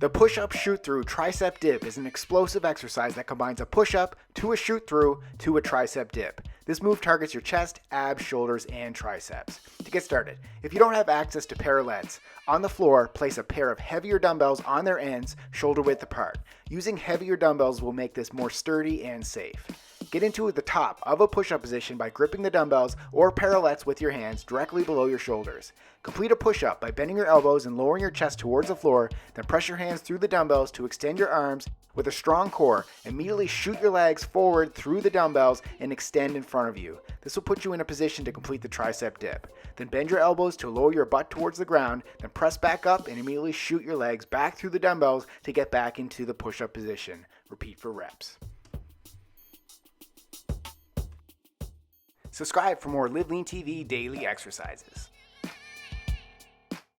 The push-up shoot-through tricep dip is an explosive exercise that combines a push-up to a shoot-through to a tricep dip. This move targets your chest, abs, shoulders, and triceps. To get started, if you don't have access to parallettes, on the floor, place a pair of heavier dumbbells on their ends, shoulder width apart. Using heavier dumbbells will make this more sturdy and safe. Get into the top of a push-up position by gripping the dumbbells or parallettes with your hands directly below your shoulders. Complete a push-up by bending your elbows and lowering your chest towards the floor, then press your hands through the dumbbells to extend your arms. With a strong core, immediately shoot your legs forward through the dumbbells and extend in front of you. This will put you in a position to complete the tricep dip. Then bend your elbows to lower your butt towards the ground, then press back up and immediately shoot your legs back through the dumbbells to get back into the push-up position. Repeat for reps. Subscribe for more Live Lean TV daily exercises.